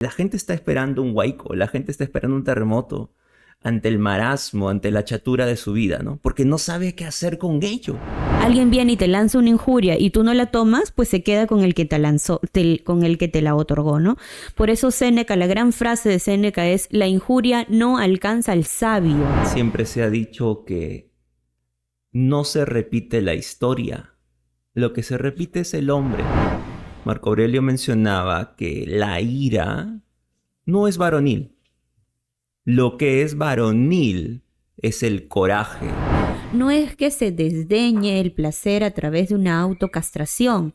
La gente está esperando un huaico, la gente está esperando un terremoto ante el marasmo, ante la chatura de su vida, ¿no? Porque no sabe qué hacer con ello. Alguien viene y te lanza una injuria y tú no la tomas, pues se queda con el que te lanzó, con el que te la otorgó, ¿no? Por eso Séneca, la gran frase de Séneca es: la injuria no alcanza al sabio. Siempre se ha dicho que no se repite la historia, lo que se repite es el hombre. Marco Aurelio mencionaba que la ira no es varonil. Lo que es varonil es el coraje. No es que se desdeñe el placer a través de una autocastración,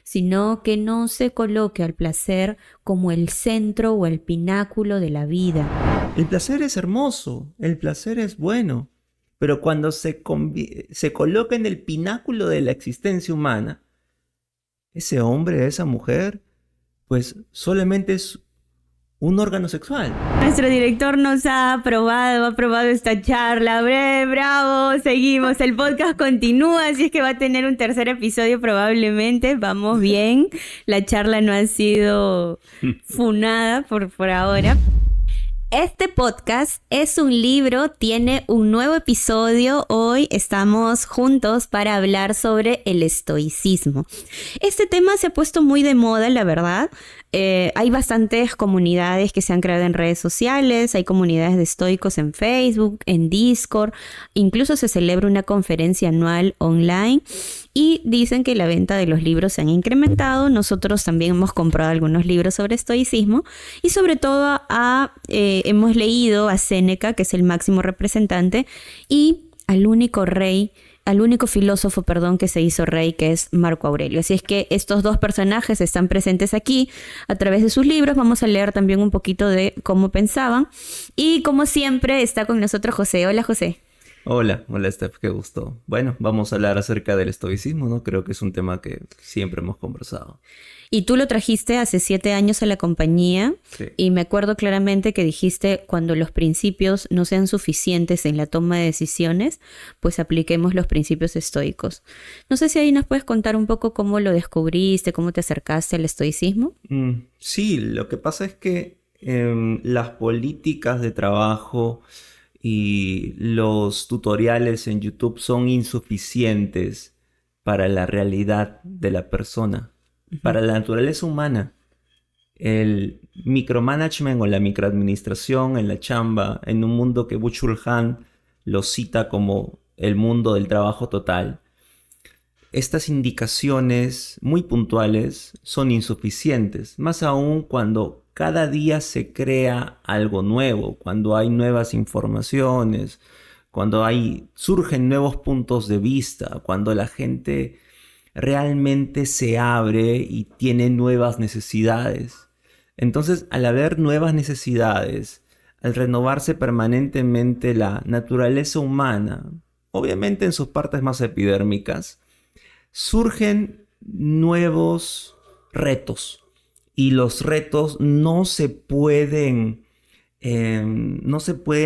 sino que no se coloque al placer como el centro o el pináculo de la vida. El placer es hermoso, el placer es bueno, pero cuando se coloca en el pináculo de la existencia humana, ese hombre, esa mujer, pues solamente es un órgano sexual. Nuestro director nos ha aprobado esta charla. Bravo, seguimos. El podcast continúa, así es que va a tener un tercer episodio probablemente. Vamos bien. La charla no ha sido funada por ahora. Este podcast es un libro, tiene un nuevo episodio. Hoy estamos juntos para hablar sobre el estoicismo. Este tema se ha puesto muy de moda, la verdad. Hay bastantes comunidades que se han creado en redes sociales, hay comunidades de estoicos en Facebook, en Discord, incluso se celebra una conferencia anual online y dicen que la venta de los libros se han incrementado. Nosotros también hemos comprado algunos libros sobre estoicismo y sobre todo hemos leído a Séneca, que es el máximo representante, y al único filósofo, que se hizo rey, que es Marco Aurelio. Así es que estos dos personajes están presentes aquí a través de sus libros. Vamos a leer también un poquito de cómo pensaban. Y como siempre está con nosotros José. Hola, José. Hola Steph, qué gusto. Bueno, vamos a hablar acerca del estoicismo, ¿no? Creo que es un tema que siempre hemos conversado. Y tú lo trajiste hace 7 años a la compañía. Sí. Y me acuerdo claramente que dijiste: cuando los principios no sean suficientes en la toma de decisiones, pues apliquemos los principios estoicos. No sé si ahí nos puedes contar un poco cómo lo descubriste, cómo te acercaste al estoicismo. Sí, lo que pasa es que las políticas de trabajo y los tutoriales en YouTube son insuficientes para la realidad de la persona. Para la naturaleza humana, el micromanagement o la microadministración en la chamba, en un mundo que Byung-Chul Han lo cita como el mundo del trabajo total, estas indicaciones muy puntuales son insuficientes, más aún cuando cada día se crea algo nuevo, cuando hay nuevas informaciones, cuando surgen nuevos puntos de vista, cuando la gente realmente se abre y tiene nuevas necesidades. Entonces, al haber nuevas necesidades, al renovarse permanentemente la naturaleza humana, obviamente en sus partes más epidérmicas, surgen nuevos retos. Y los retos no se pueden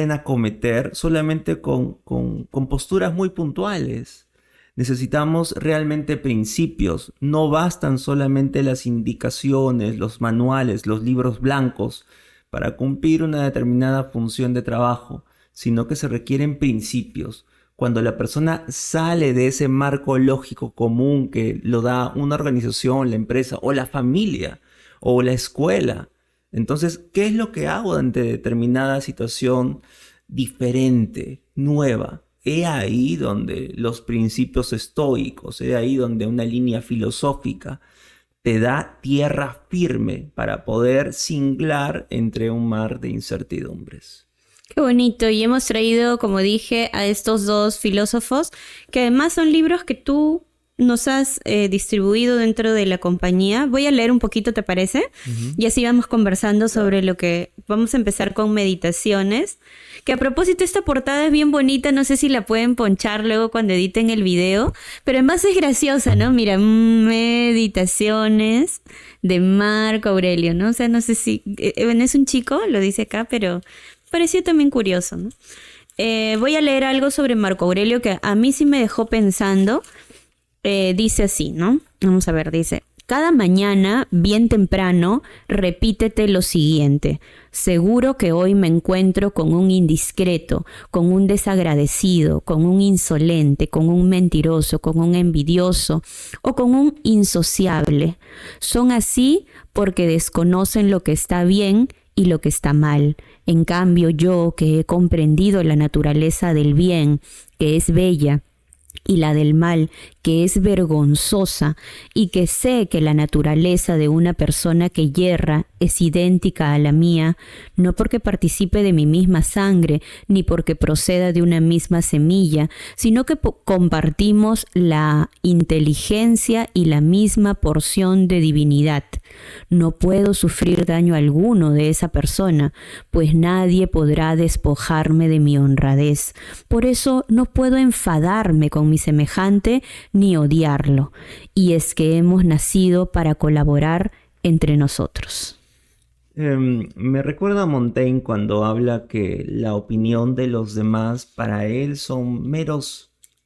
acometer solamente con posturas muy puntuales. Necesitamos realmente principios. No bastan solamente las indicaciones, los manuales, los libros blancos para cumplir una determinada función de trabajo, sino que se requieren principios. Cuando la persona sale de ese marco lógico común que lo da una organización, la empresa o la familia o la escuela, entonces, ¿qué es lo que hago ante determinada situación diferente, nueva? He ahí donde los principios estoicos, he ahí donde una línea filosófica te da tierra firme para poder cinglar entre un mar de incertidumbres. Qué bonito. Y hemos traído, como dije, a estos dos filósofos, que además son libros que tú nos has distribuido dentro de la compañía. Voy a leer un poquito, ¿te parece? Uh-huh. Y así vamos conversando sobre lo que... Vamos a empezar con Meditaciones. Que a propósito, esta portada es bien bonita. No sé si la pueden ponchar luego cuando editen el video. Pero además es graciosa, ¿no? Mira, Meditaciones de Marco Aurelio, ¿no? O sea, no sé si... es un chico, lo dice acá, pero pareció también curioso, ¿no? Voy a leer algo sobre Marco Aurelio que a mí sí me dejó pensando. Dice así, ¿no? Vamos a ver, dice: Cada mañana, bien temprano, repítete lo siguiente: seguro que hoy me encuentro con un indiscreto, con un desagradecido, con un insolente, con un mentiroso, con un envidioso o con un insociable. Son así porque desconocen lo que está bien y lo que está mal. En cambio, yo, que he comprendido la naturaleza del bien, que es bella, y la del mal, que es vergonzosa, y que sé que la naturaleza de una persona que yerra es idéntica a la mía, no porque participe de mi misma sangre, ni porque proceda de una misma semilla, sino que compartimos la inteligencia y la misma porción de divinidad. No puedo sufrir daño alguno de esa persona, pues nadie podrá despojarme de mi honradez. Por eso no puedo enfadarme con mi semejante ni odiarlo. Y es que hemos nacido para colaborar entre nosotros. Me recuerda a Montaigne cuando habla que la opinión de los demás para él son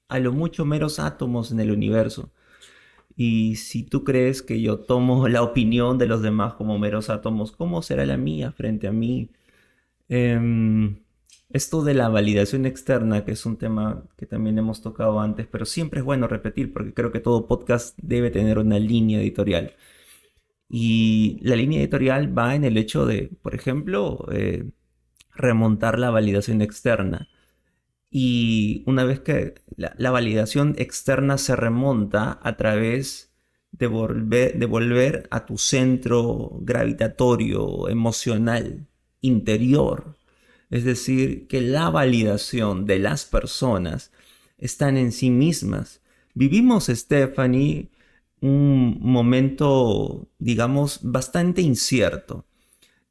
a lo mucho meros átomos en el universo. Y si tú crees que yo tomo la opinión de los demás como meros átomos, ¿cómo será la mía frente a mí? Esto de la validación externa, que es un tema que también hemos tocado antes, pero siempre es bueno repetir porque creo que todo podcast debe tener una línea editorial. Y la línea editorial va en el hecho de, por ejemplo, remontar la validación externa. Y una vez que la validación externa se remonta a través de volver a tu centro gravitatorio, emocional, interior. Es decir, que la validación de las personas están en sí mismas. Vivimos, Stephanie, un momento, digamos, bastante incierto.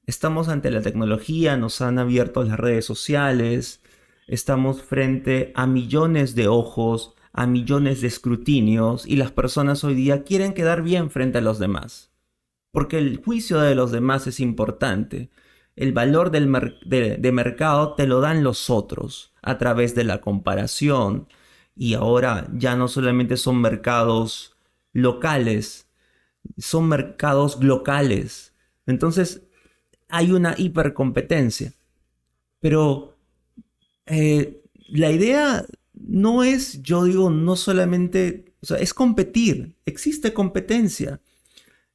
Estamos ante la tecnología, nos han abierto las redes sociales, estamos frente a millones de ojos, a millones de escrutinios, y las personas hoy día quieren quedar bien frente a los demás. Porque el juicio de los demás es importante. El valor de mercado te lo dan los otros a través de la comparación. Y ahora ya no solamente son mercados locales, son mercados globales. Entonces hay una hipercompetencia. Pero la idea no es, yo digo, no solamente, o sea, es competir. Existe competencia.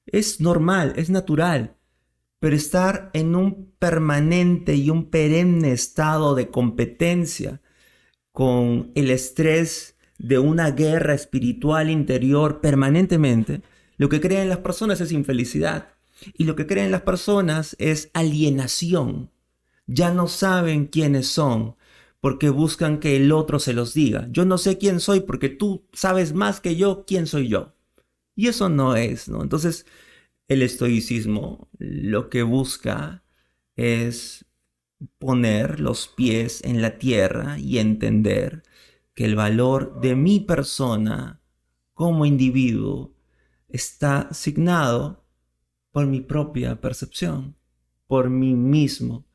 Es normal, es natural. Pero estar en un permanente y un perenne estado de competencia con el estrés de una guerra espiritual interior permanentemente, lo que crean las personas es infelicidad. Y lo que crean las personas es alienación. Ya no saben quiénes son porque buscan que el otro se los diga. Yo no sé quién soy porque tú sabes más que yo quién soy yo. Y eso no es, ¿no? Entonces, el estoicismo lo que busca es poner los pies en la tierra y entender que el valor de mi persona como individuo está asignado por mi propia percepción, por mí mismo,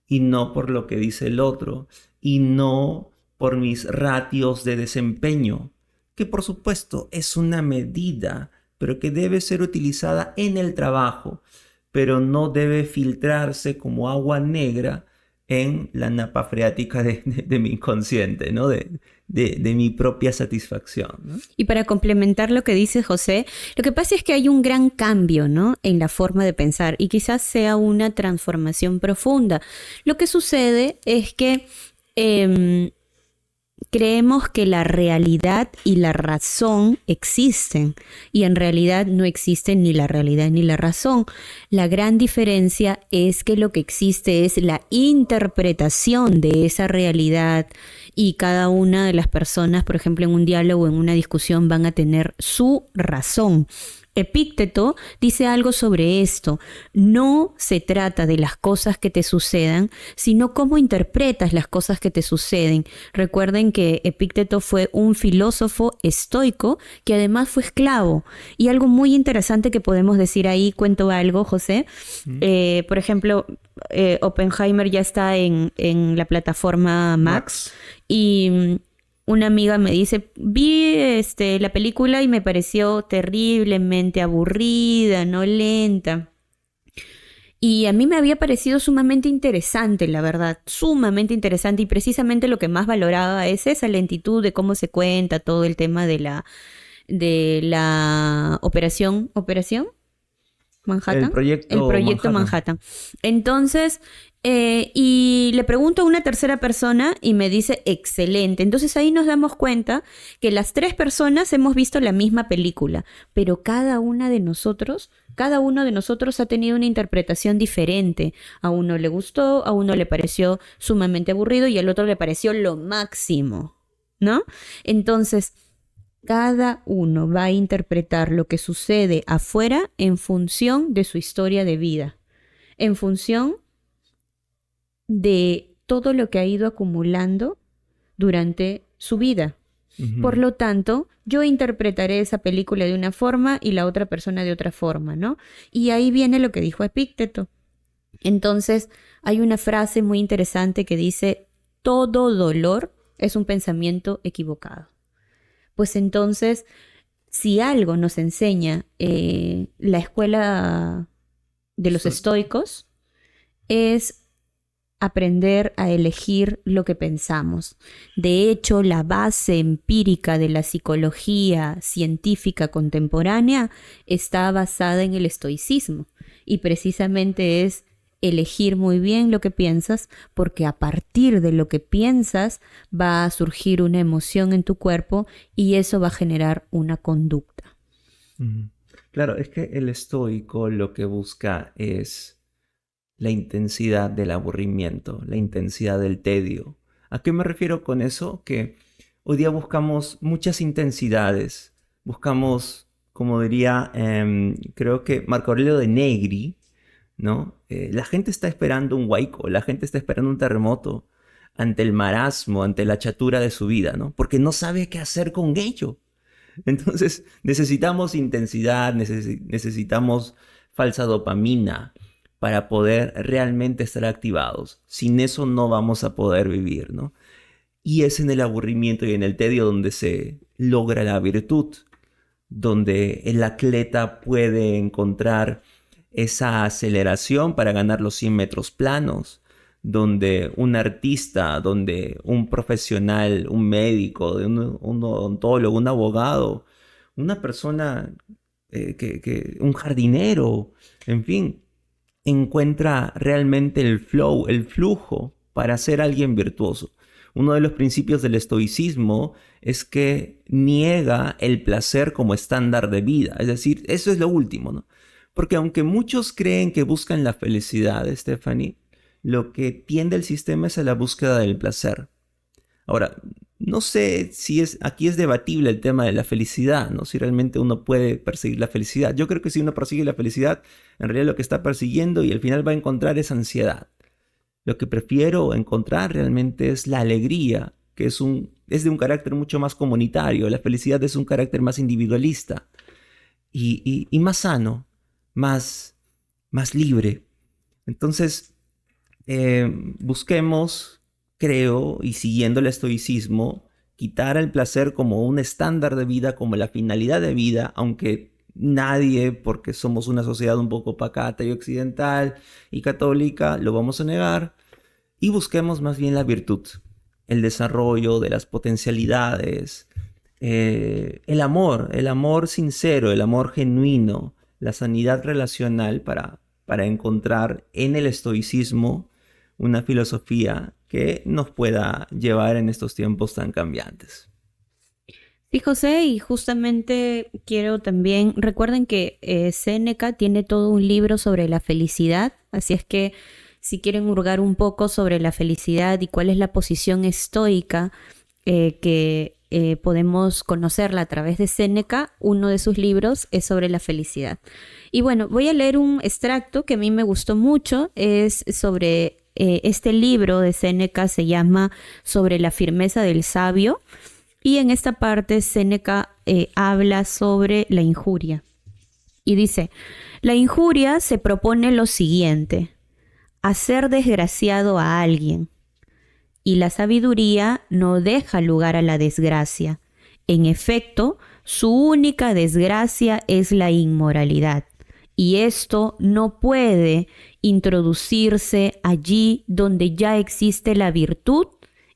y no por lo que dice el otro, y no por mis ratios de desempeño, que por supuesto es una medida, pero que debe ser utilizada en el trabajo, pero no debe filtrarse como agua negra en la napa freática de mi inconsciente, ¿no? De mi propia satisfacción, ¿no? Y para complementar lo que dice José, lo que pasa es que hay un gran cambio, ¿no?, en la forma de pensar, y quizás sea una transformación profunda. Lo que sucede es que creemos que la realidad y la razón existen, y en realidad no existen ni la realidad ni la razón. La gran diferencia es que lo que existe es la interpretación de esa realidad, y cada una de las personas, por ejemplo, en un diálogo o en una discusión, van a tener su razón. Epícteto dice algo sobre esto. No se trata de las cosas que te sucedan, sino cómo interpretas las cosas que te suceden. Recuerden que Epícteto fue un filósofo estoico que además fue esclavo. Y algo muy interesante que podemos decir ahí, cuento algo, José. Por ejemplo, Oppenheimer ya está en la plataforma Max. Y una amiga me dice, vi la película y me pareció terriblemente aburrida, no lenta. Y a mí me había parecido sumamente interesante, la verdad, sumamente interesante. Y precisamente lo que más valoraba es esa lentitud de cómo se cuenta todo el tema de la operación Manhattan. El proyecto Manhattan. Entonces, y le pregunto a una tercera persona y me dice excelente. Entonces ahí nos damos cuenta que las 3 personas hemos visto la misma película, pero cada uno de nosotros ha tenido una interpretación diferente. A uno le gustó, a uno le pareció sumamente aburrido y al otro le pareció lo máximo, ¿no? Entonces, cada uno va a interpretar lo que sucede afuera en función de su historia de vida, en función de todo lo que ha ido acumulando durante su vida. Uh-huh. Por lo tanto, yo interpretaré esa película de una forma y la otra persona de otra forma, ¿no? Y ahí viene lo que dijo Epícteto. Entonces, hay una frase muy interesante que dice, todo dolor es un pensamiento equivocado. Pues entonces, si algo nos enseña la escuela de los estoicos, es aprender a elegir lo que pensamos. De hecho, la base empírica de la psicología científica contemporánea está basada en el estoicismo. Y precisamente es elegir muy bien lo que piensas, porque a partir de lo que piensas va a surgir una emoción en tu cuerpo y eso va a generar una conducta. Claro, es que el estoico lo que busca es la intensidad del aburrimiento, la intensidad del tedio. ¿A qué me refiero con eso? Que hoy día buscamos muchas intensidades. Buscamos, como diría, creo que Marco Aurelio de Negri, ¿no? La gente está esperando un huaico, la gente está esperando un terremoto ante el marasmo, ante la chatura de su vida, ¿no? Porque no sabe qué hacer con ello. Entonces necesitamos intensidad, necesitamos falsa dopamina para poder realmente estar activados. Sin eso no vamos a poder vivir, ¿no? Y es en el aburrimiento y en el tedio donde se logra la virtud, donde el atleta puede encontrar esa aceleración para ganar los 100 metros planos, donde un artista, donde un profesional, un médico, un odontólogo, un abogado, una persona, un jardinero, en fin, encuentra realmente el flow, el flujo para ser alguien virtuoso. Uno de los principios del estoicismo es que niega el placer como estándar de vida. Es decir, eso es lo último, ¿no? Porque aunque muchos creen que buscan la felicidad, Stephanie, lo que tiende el sistema es a la búsqueda del placer. Ahora, no sé si aquí es debatible el tema de la felicidad, ¿no? Si realmente uno puede perseguir la felicidad. Yo creo que si uno persigue la felicidad, en realidad lo que está persiguiendo y al final va a encontrar es ansiedad. Lo que prefiero encontrar realmente es la alegría, que es de un carácter mucho más comunitario. La felicidad es un carácter más individualista y más sano, más libre. Entonces, busquemos, creo, y siguiendo el estoicismo, quitar el placer como un estándar de vida, como la finalidad de vida, aunque nadie, porque somos una sociedad un poco pacata y occidental y católica, lo vamos a negar, y busquemos más bien la virtud, el desarrollo de las potencialidades, el amor sincero, el amor genuino, la sanidad relacional para encontrar en el estoicismo una filosofía que nos pueda llevar en estos tiempos tan cambiantes. Sí, José, y justamente quiero también, recuerden que Séneca tiene todo un libro sobre la felicidad, así es que si quieren hurgar un poco sobre la felicidad y cuál es la posición estoica que podemos conocerla a través de Séneca, uno de sus libros es sobre la felicidad. Y bueno, voy a leer un extracto que a mí me gustó mucho, es sobre este libro de Séneca, se llama Sobre la firmeza del sabio, y en esta parte Séneca habla sobre la injuria. Y dice, la injuria se propone lo siguiente, hacer desgraciado a alguien. y la sabiduría no deja lugar a la desgracia. En efecto, su única desgracia es la inmoralidad, y esto no puede introducirse allí donde ya existe la virtud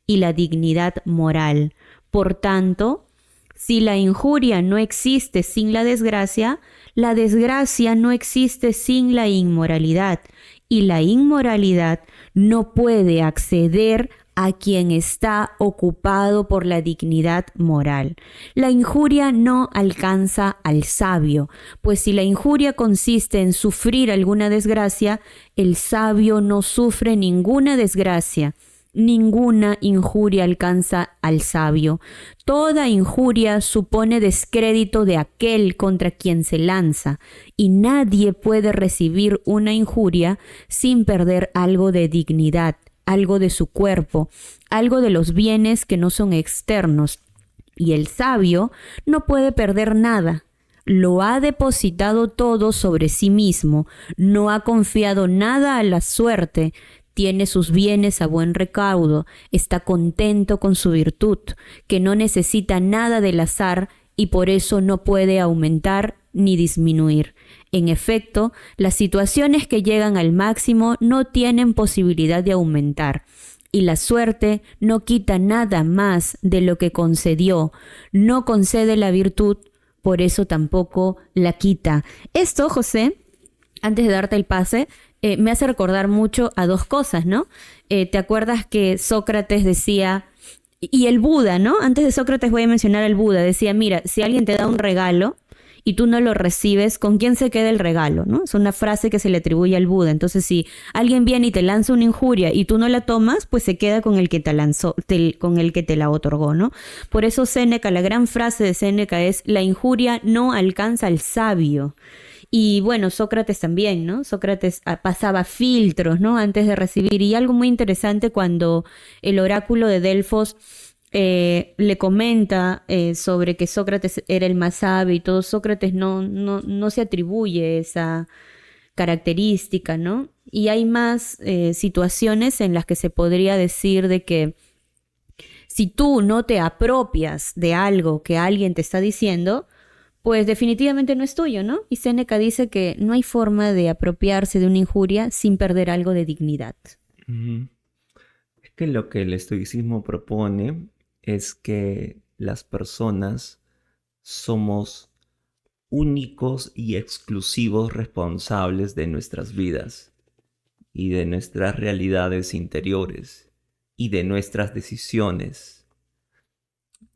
y la dignidad moral. Por tanto, si la injuria no existe sin la desgracia no existe sin la inmoralidad, y la inmoralidad no puede acceder a quien está ocupado por la dignidad moral. La injuria no alcanza al sabio, pues si la injuria consiste en sufrir alguna desgracia, el sabio no sufre ninguna desgracia. Ninguna injuria alcanza al sabio. Toda injuria supone descrédito de aquel contra quien se lanza, y nadie puede recibir una injuria sin perder algo de dignidad, algo de su cuerpo, algo de los bienes que no son externos. Y el sabio no puede perder nada. Lo ha depositado todo sobre sí mismo, no ha confiado nada a la suerte, tiene sus bienes a buen recaudo, está contento con su virtud, que no necesita nada del azar y por eso no puede aumentar ni disminuir. En efecto, las situaciones que llegan al máximo no tienen posibilidad de aumentar, y la suerte no quita nada más de lo que concedió, no concede la virtud, por eso tampoco la quita. Esto, José, antes de darte el pase, me hace recordar mucho a dos cosas, ¿no? ¿Te acuerdas que Sócrates decía, y el Buda, ¿no? Antes de Sócrates voy a mencionar al Buda, decía, mira, si alguien te da un regalo y tú no lo recibes, ¿con quién se queda el regalo, no? Es una frase que se le atribuye al Buda. Entonces, si alguien viene y te lanza una injuria y tú no la tomas, pues se queda con el que te lanzó, con el que te la otorgó, ¿no? Por eso Séneca, la gran frase de Séneca es, la injuria no alcanza al sabio. Y bueno, Sócrates también, ¿no? Sócrates pasaba filtros, ¿no? Antes de recibir. Y algo muy interesante cuando el oráculo de Delfos le comenta sobre que Sócrates era el más sabio y todo. Sócrates no se atribuye esa característica, ¿no? Y hay más situaciones en las que se podría decir de que si tú no te apropias de algo que alguien te está diciendo, pues definitivamente no es tuyo, ¿no? Y Séneca dice que no hay forma de apropiarse de una injuria sin perder algo de dignidad. Uh-huh. Es que lo que el estoicismo propone es que las personas somos únicos y exclusivos responsables de nuestras vidas y de nuestras realidades interiores y de nuestras decisiones.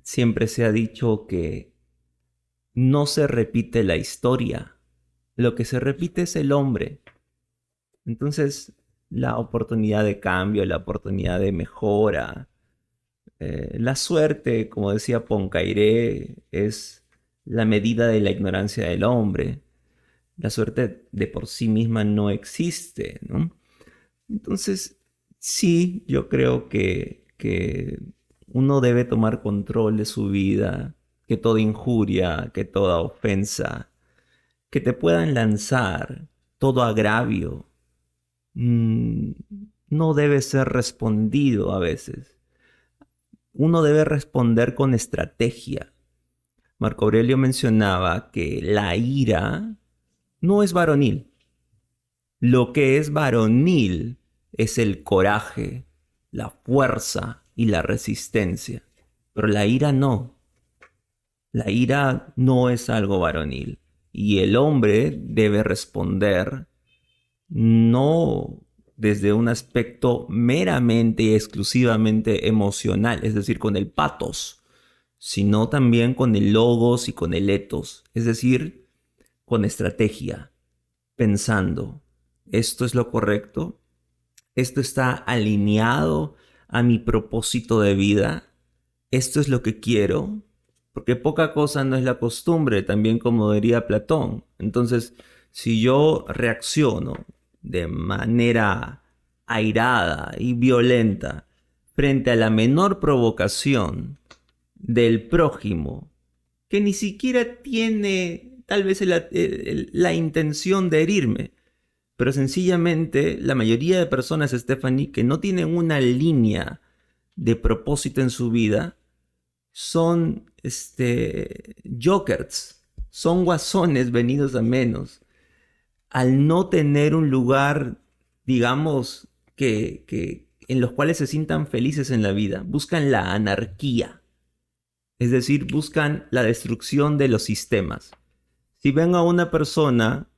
Siempre se ha dicho que no se repite la historia, lo que se repite es el hombre. Entonces, la oportunidad de cambio, la oportunidad de mejora, la suerte, como decía Poincaré, es la medida de la ignorancia del hombre. La suerte de por sí misma no existe, ¿no? Entonces, sí, yo creo que uno debe tomar control de su vida, que toda injuria, que toda ofensa, que te puedan lanzar, todo agravio, no debe ser respondido a veces. Uno debe responder con estrategia. Marco Aurelio mencionaba que la ira no es varonil. Lo que es varonil es el coraje, la fuerza y la resistencia. Pero la ira no. La ira no es algo varonil. Y el hombre debe responder no desde un aspecto meramente y exclusivamente emocional, es decir, con el patos, sino también con el logos y con el ethos, es decir, con estrategia, pensando, ¿esto es lo correcto? ¿Esto está alineado a mi propósito de vida? ¿Esto es lo que quiero? Porque poca cosa no es la costumbre, también como diría Platón. Entonces, si yo reacciono de manera airada y violenta frente a la menor provocación del prójimo, que ni siquiera tiene tal vez la intención de herirme, pero sencillamente la mayoría de personas, Stephanie, que no tienen una línea de propósito en su vida son jokers, son guasones venidos a menos. Al no tener un lugar, digamos, que en los cuales se sientan felices en la vida, buscan la anarquía. Es decir, buscan la destrucción de los sistemas. Si ven a una persona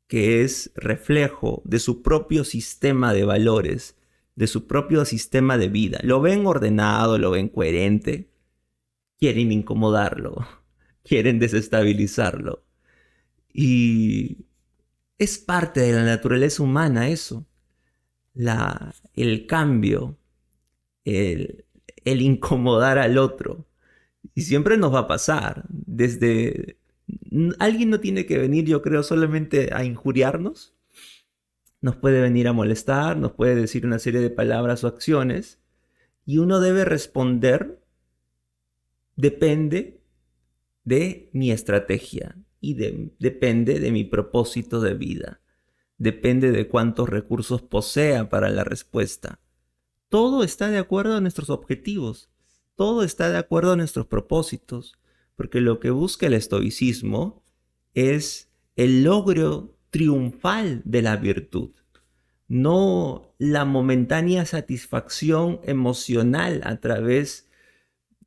que es reflejo de su propio sistema de valores, de su propio sistema de vida, lo ven ordenado, lo ven coherente, quieren incomodarlo, quieren desestabilizarlo. Y es parte de la naturaleza humana eso. El cambio, el incomodar al otro. Y siempre nos va a pasar. Alguien no tiene que venir, yo creo, solamente a injuriarnos. Nos puede venir a molestar, nos puede decir una serie de palabras o acciones. Y uno debe responder, depende de mi estrategia y depende de mi propósito de vida. Depende de cuántos recursos posea para la respuesta. Todo está de acuerdo a nuestros objetivos. Todo está de acuerdo a nuestros propósitos. Porque lo que busca el estoicismo es el logro triunfal de la virtud. No la momentánea satisfacción emocional a través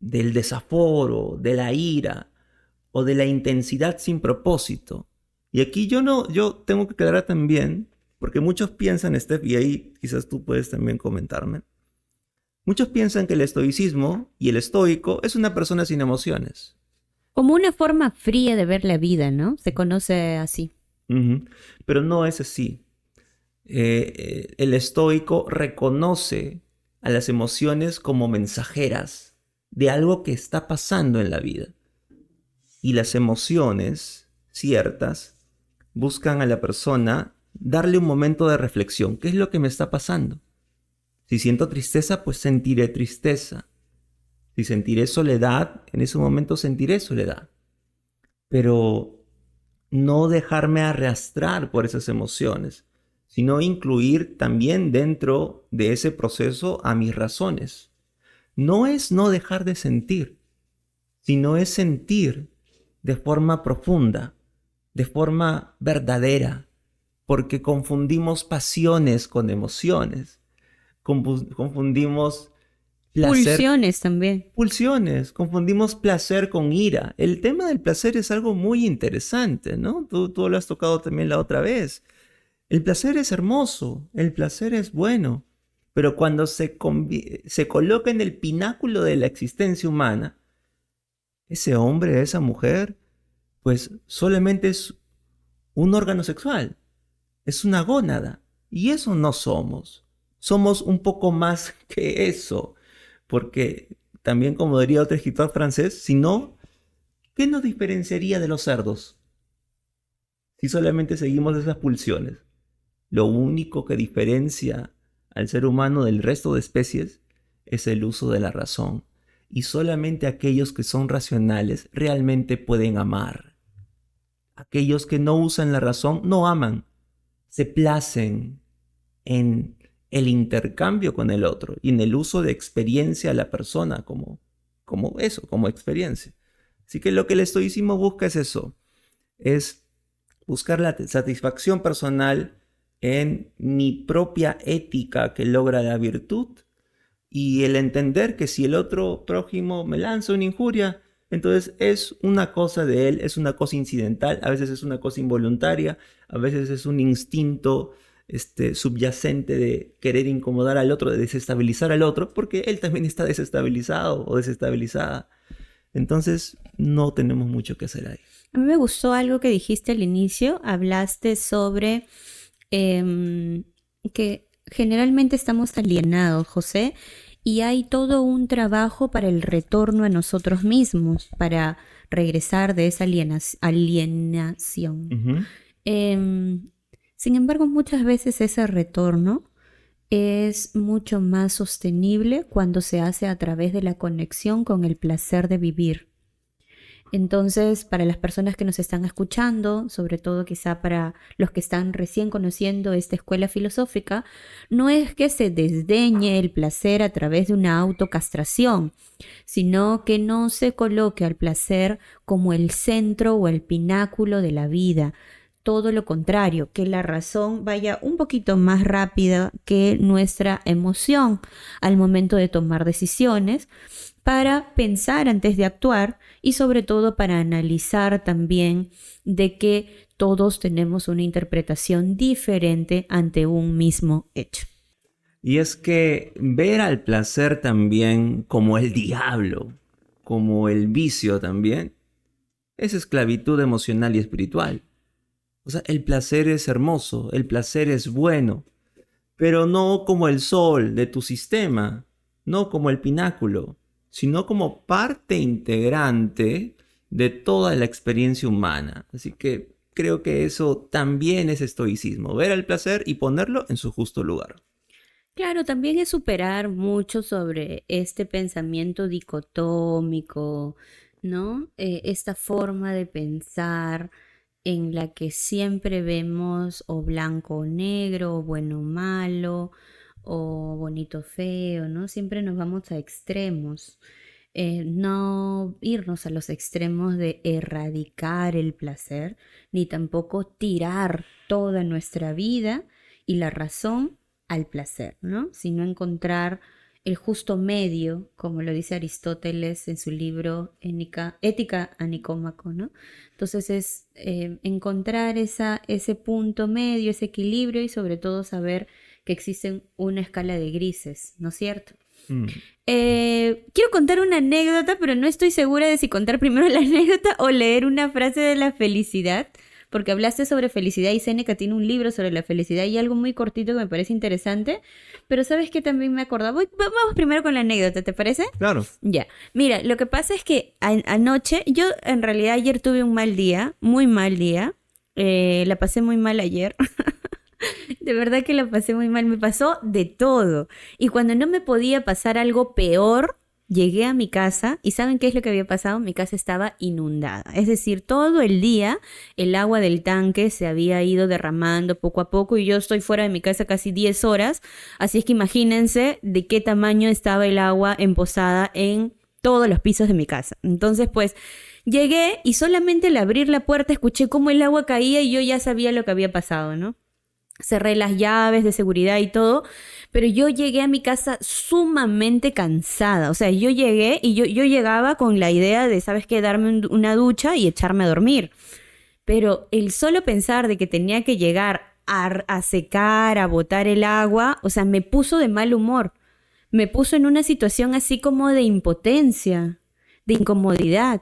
del desaforo, de la ira o de la intensidad sin propósito. Y aquí yo tengo que aclarar también, porque muchos piensan, Steph, y ahí quizás tú puedes también comentarme, muchos piensan que el estoicismo y el estoico es una persona sin emociones. Como una forma fría de ver la vida, ¿no? Se conoce así. Pero no es así. El estoico reconoce a las emociones como mensajeras de algo que está pasando en la vida. Y las emociones ciertas buscan a la persona darle un momento de reflexión. ¿Qué es lo que me está pasando? Si siento tristeza, pues sentiré tristeza. Si sentiré soledad, en ese momento sentiré soledad. Pero no dejarme arrastrar por esas emociones, sino incluir también dentro de ese proceso a mis razones. No es no dejar de sentir, sino es sentir de forma profunda, de forma verdadera, porque confundimos pasiones con emociones, confundimos placer, pulsiones también. Pulsiones, confundimos placer con ira. El tema del placer es algo muy interesante, ¿no? Tú lo has tocado también la otra vez. El placer es hermoso, el placer es bueno, pero cuando se coloca en el pináculo de la existencia humana, ese hombre, esa mujer, pues solamente es un órgano sexual, es una gónada, y eso no somos. Somos un poco más que eso, porque también, como diría otro escritor francés, si no, ¿qué nos diferenciaría de los cerdos? Si solamente seguimos esas pulsiones. Lo único que diferencia al ser humano del resto de especies es el uso de la razón. Y solamente aquellos que son racionales realmente pueden amar. Aquellos que no usan la razón no aman, se placen en el intercambio con el otro y en el uso de experiencia a la persona como experiencia. Así que lo que el estoicismo busca es eso, es buscar la satisfacción personal en mi propia ética que logra la virtud y el entender que si el otro prójimo me lanza una injuria, entonces es una cosa de él, es una cosa incidental, a veces es una cosa involuntaria, a veces es un instinto subyacente de querer incomodar al otro, de desestabilizar al otro, porque él también está desestabilizado o desestabilizada. Entonces no tenemos mucho que hacer ahí. A mí me gustó algo que dijiste al inicio, hablaste sobre que generalmente estamos alienados, José, y hay todo un trabajo para el retorno a nosotros mismos, para regresar de esa alienación. Sin embargo, muchas veces ese retorno es mucho más sostenible cuando se hace a través de la conexión con el placer de vivir. Entonces, para las personas que nos están escuchando, sobre todo quizá para los que están recién conociendo esta escuela filosófica, no es que se desdeñe el placer a través de una autocastración, sino que no se coloque al placer como el centro o el pináculo de la vida. Todo lo contrario, que la razón vaya un poquito más rápida que nuestra emoción al momento de tomar decisiones, para pensar antes de actuar y sobre todo para analizar también de que todos tenemos una interpretación diferente ante un mismo hecho. Y es que ver al placer también como el diablo, como el vicio también, es esclavitud emocional y espiritual. O sea, el placer es hermoso, el placer es bueno, pero no como el sol de tu sistema, no como el pináculo, sino como parte integrante de toda la experiencia humana. Así que creo que eso también es estoicismo, ver el placer y ponerlo en su justo lugar. Claro, también es superar mucho sobre este pensamiento dicotómico, ¿no? Esta forma de pensar en la que siempre vemos o blanco o negro, o bueno o malo, o bonito o feo, ¿no? Siempre nos vamos a extremos. No irnos a los extremos de erradicar el placer, ni tampoco tirar toda nuestra vida y la razón al placer, ¿no? Sino encontrar el justo medio, como lo dice Aristóteles en su libro Ética a Nicómaco, ¿no? Entonces es encontrar ese punto medio, ese equilibrio y sobre todo saber que existe una escala de grises, ¿no es cierto? Mm. Quiero contar una anécdota, pero no estoy segura de si contar primero la anécdota o leer una frase de la felicidad, porque hablaste sobre felicidad y Séneca tiene un libro sobre la felicidad y algo muy cortito que me parece interesante, pero ¿sabes qué? También me acordaba. Vamos primero con la anécdota, ¿te parece? Claro. Ya, mira, lo que pasa es que anoche, yo en realidad ayer tuve un mal día, muy mal día, la pasé muy mal ayer. De verdad que la pasé muy mal, me pasó de todo. Y cuando no me podía pasar algo peor, llegué a mi casa y ¿saben qué es lo que había pasado? Mi casa estaba inundada. Es decir, todo el día el agua del tanque se había ido derramando poco a poco y yo estoy fuera de mi casa casi 10 horas. Así es que imagínense de qué tamaño estaba el agua emposada en todos los pisos de mi casa. Entonces, pues, llegué y solamente al abrir la puerta escuché cómo el agua caía y yo ya sabía lo que había pasado, ¿no? Cerré las llaves de seguridad y todo, pero yo llegué a mi casa sumamente cansada. O sea, yo llegué y yo llegaba con la idea de, ¿sabes qué? Darme una ducha y echarme a dormir. Pero el solo pensar de que tenía que llegar a secar, a botar el agua, o sea, me puso de mal humor. Me puso en una situación así como de impotencia, de incomodidad.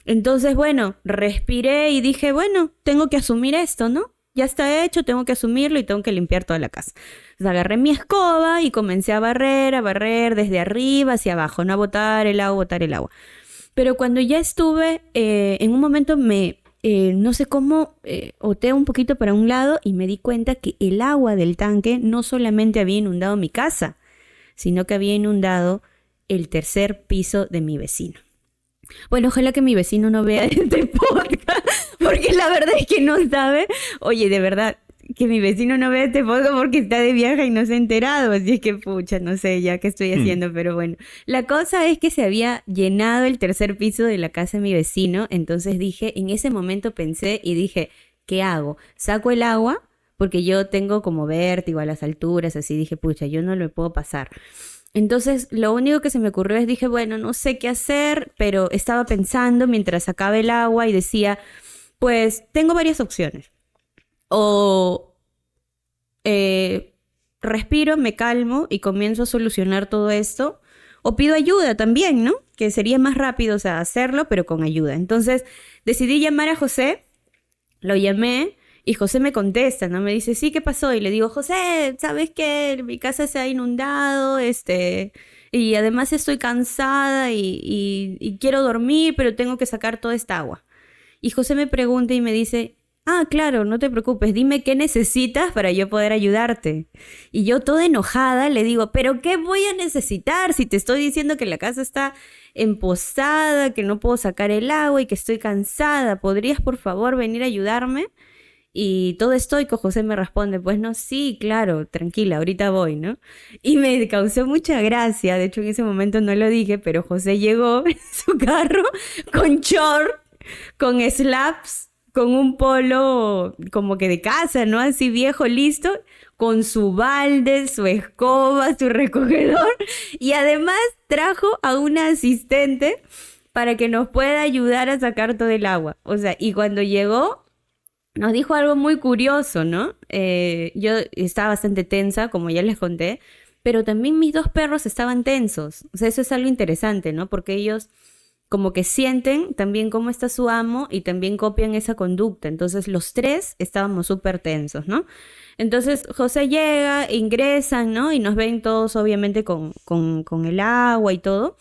Entonces, bueno, respiré y dije, bueno, tengo que asumir esto, ¿no? Ya está hecho, tengo que asumirlo y tengo que limpiar toda la casa. Entonces agarré mi escoba y comencé a barrer desde arriba hacia abajo, no a botar el agua, botar el agua. Pero cuando ya estuve, en un momento no sé cómo, oteé un poquito para un lado y me di cuenta que el agua del tanque no solamente había inundado mi casa, sino que había inundado el tercer piso de mi vecino. Bueno, ojalá que mi vecino no vea este podcast, porque la verdad es que no sabe. Oye, de verdad, que mi vecino no vea este podcast porque está de viaje y no se ha enterado. Así es que, pucha, no sé ya qué estoy haciendo, pero bueno. La cosa es que se había llenado el tercer piso de la casa de mi vecino. Entonces dije, en ese momento pensé y dije, ¿qué hago? ¿Saco el agua? Porque yo tengo como vértigo a las alturas, así dije, pucha, yo no lo puedo pasar. Entonces, lo único que se me ocurrió es, dije, bueno, no sé qué hacer, pero estaba pensando mientras sacaba el agua y decía, pues, tengo varias opciones. O respiro, me calmo y comienzo a solucionar todo esto. O pido ayuda también, ¿no? Que sería más rápido, o sea, hacerlo, pero con ayuda. Entonces, decidí llamar a José, lo llamé. Y José me contesta, ¿no? Me dice, sí, ¿qué pasó? Y le digo, José, ¿sabes qué? Mi casa se ha inundado, y además estoy cansada y quiero dormir, pero tengo que sacar toda esta agua. Y José me pregunta y me dice, ah, claro, no te preocupes, dime qué necesitas para yo poder ayudarte. Y yo toda enojada le digo, pero ¿qué voy a necesitar si te estoy diciendo que la casa está empozada, que no puedo sacar el agua y que estoy cansada? ¿Podrías por favor venir a ayudarme? Y todo estoico, José me responde, pues no, sí, claro, tranquila, ahorita voy, ¿no? Y me causó mucha gracia, de hecho en ese momento no lo dije, pero José llegó en su carro con short, con slaps, con un polo como que de casa, ¿no? Así viejo, listo, con su balde, su escoba, su recogedor, y además trajo a una asistente para que nos pueda ayudar a sacar todo el agua. O sea, y cuando llegó nos dijo algo muy curioso, ¿no? Yo estaba bastante tensa, como ya les conté, pero también mis dos perros estaban tensos. O sea, eso es algo interesante, ¿no? Porque ellos como que sienten también cómo está su amo y también copian esa conducta. Entonces los tres estábamos súper tensos, ¿no? Entonces José llega, ingresan, ¿no? Y nos ven todos obviamente con el agua y todo,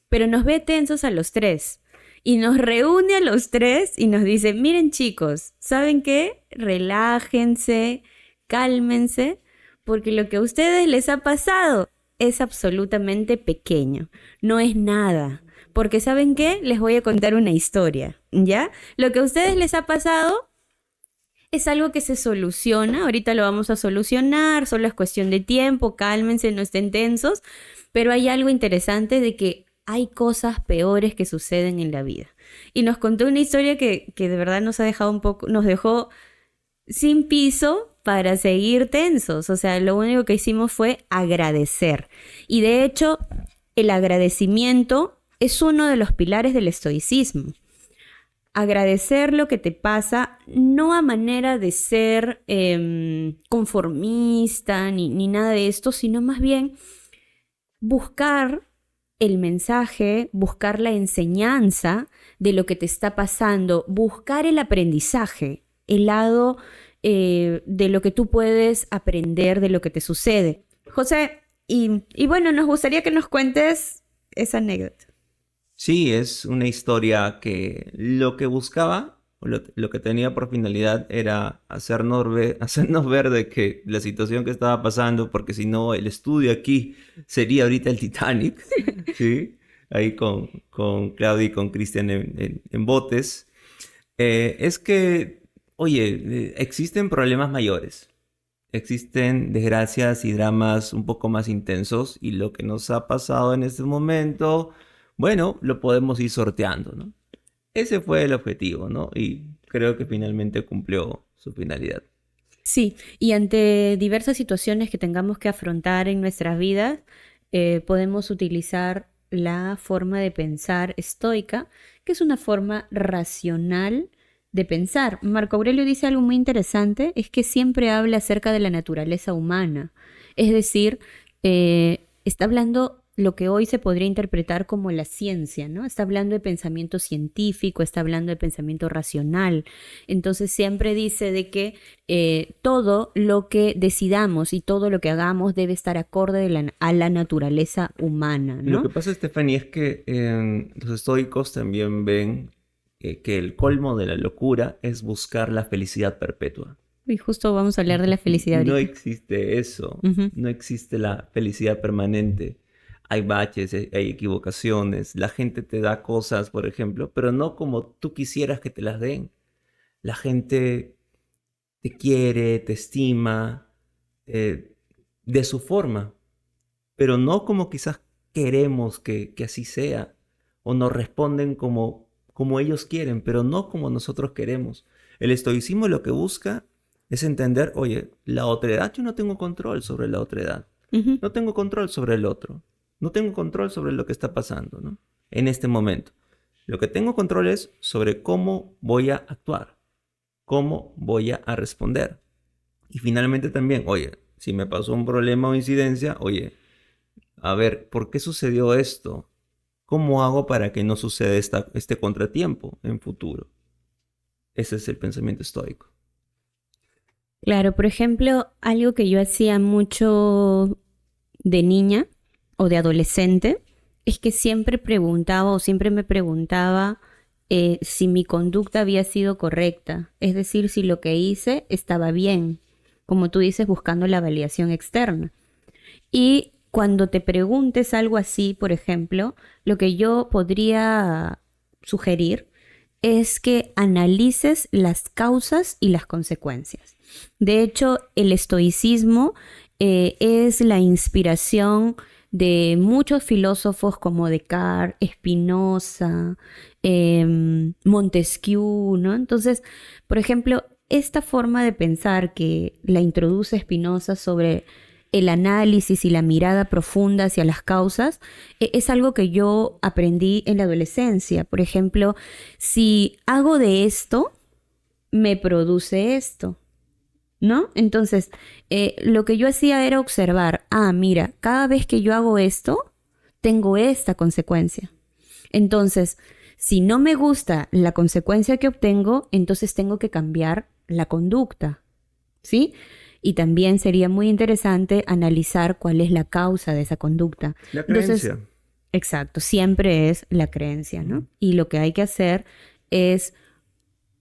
pero nos ve tensos a los tres. Y nos reúne a los tres y nos dice, miren chicos, ¿saben qué? Relájense, cálmense, porque lo que a ustedes les ha pasado es absolutamente pequeño, no es nada. Porque ¿saben qué? Les voy a contar una historia, ¿ya? Lo que a ustedes les ha pasado es algo que se soluciona, ahorita lo vamos a solucionar, solo es cuestión de tiempo, cálmense, no estén tensos, pero hay algo interesante de que hay cosas peores que suceden en la vida. Y nos contó una historia que de verdad nos ha dejado un poco, nos dejó sin piso para seguir tensos. O sea, lo único que hicimos fue agradecer. Y de hecho, el agradecimiento es uno de los pilares del estoicismo. Agradecer lo que te pasa, no a manera de ser conformista ni nada de esto, sino más bien buscar el mensaje, buscar la enseñanza de lo que te está pasando, buscar el aprendizaje, el lado de lo que tú puedes aprender de lo que te sucede. José, y bueno, nos gustaría que nos cuentes esa anécdota. Sí, es una historia que lo que buscaba, o lo que tenía por finalidad era hacernos ver de que la situación que estaba pasando, porque si no el estudio aquí sería ahorita el Titanic, ¿sí? Ahí con Claudia y con Cristian en botes. Es que, oye, existen problemas mayores. Existen desgracias y dramas un poco más intensos y lo que nos ha pasado en este momento, bueno, lo podemos ir sorteando, ¿no? Ese fue el objetivo, ¿no? Y creo que finalmente cumplió su finalidad. Sí, y ante diversas situaciones que tengamos que afrontar en nuestras vidas, podemos utilizar la forma de pensar estoica, que es una forma racional de pensar. Marco Aurelio dice algo muy interesante, es que siempre habla acerca de la naturaleza humana. Es decir, está hablando lo que hoy se podría interpretar como la ciencia, ¿no? Está hablando de pensamiento científico, está hablando de pensamiento racional. Entonces siempre dice de que todo lo que decidamos y todo lo que hagamos debe estar acorde a la naturaleza humana, ¿no? Lo que pasa, Stephanie, es que los estoicos también ven que el colmo de la locura es buscar la felicidad perpetua. Y justo vamos a hablar de la felicidad ahorita. No existe eso, Uh-huh. no existe la felicidad permanente. Hay baches, hay equivocaciones, la gente te da cosas, por ejemplo, pero no como tú quisieras que te las den. La gente te quiere, te estima, de su forma, pero no como quizás queremos que así sea, o nos responden como ellos quieren, pero no como nosotros queremos. El estoicismo lo que busca es entender, oye, la otredad, yo no tengo control sobre la otredad, Uh-huh. no tengo control sobre el otro, no tengo control sobre lo que está pasando, ¿no? En este momento. Lo que tengo control es sobre cómo voy a actuar, cómo voy a responder. Y finalmente también, oye, si me pasó un problema o incidencia, oye, a ver, ¿por qué sucedió esto? ¿Cómo hago para que no suceda este contratiempo en futuro? Ese es el pensamiento estoico. Claro, por ejemplo, algo que yo hacía mucho de niña o de adolescente es que siempre preguntaba o siempre me preguntaba si mi conducta había sido correcta, es decir, si lo que hice estaba bien, como tú dices, buscando la validación externa. Y cuando te preguntes algo así, por ejemplo, lo que yo podría sugerir es que analices las causas y las consecuencias. De hecho, el estoicismo es la inspiración de muchos filósofos como Descartes, Spinoza, Montesquieu, ¿no? Entonces, por ejemplo, esta forma de pensar que la introduce Spinoza sobre el análisis y la mirada profunda hacia las causas, es algo que yo aprendí en la adolescencia. Por ejemplo, si hago de esto, me produce esto, ¿no? Entonces, lo que yo hacía era observar, mira, cada vez que yo hago esto, tengo esta consecuencia. Entonces, si no me gusta la consecuencia que obtengo, entonces tengo que cambiar la conducta, ¿sí? Y también sería muy interesante analizar cuál es la causa de esa conducta. La creencia. Entonces, exacto, siempre es la creencia, ¿no? Y lo que hay que hacer es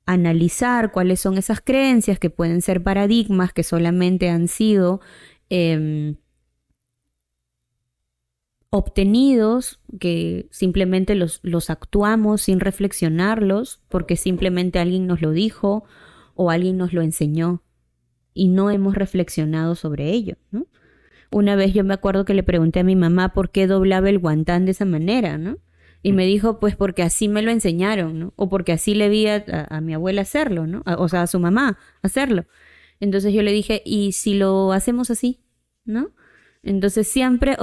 analizar cuáles son esas creencias que pueden ser paradigmas que solamente han sido obtenidos, que simplemente los actuamos sin reflexionarlos porque simplemente alguien nos lo dijo o alguien nos lo enseñó y no hemos reflexionado sobre ello, ¿no? Una vez yo me acuerdo que le pregunté a mi mamá por qué doblaba el guantán de esa manera, ¿no? Y me dijo, pues porque así me lo enseñaron, ¿no? O porque así le vi a mi abuela hacerlo, ¿no? O sea, a su mamá hacerlo. Entonces yo le dije, ¿y si lo hacemos así? ¿No? Entonces siempre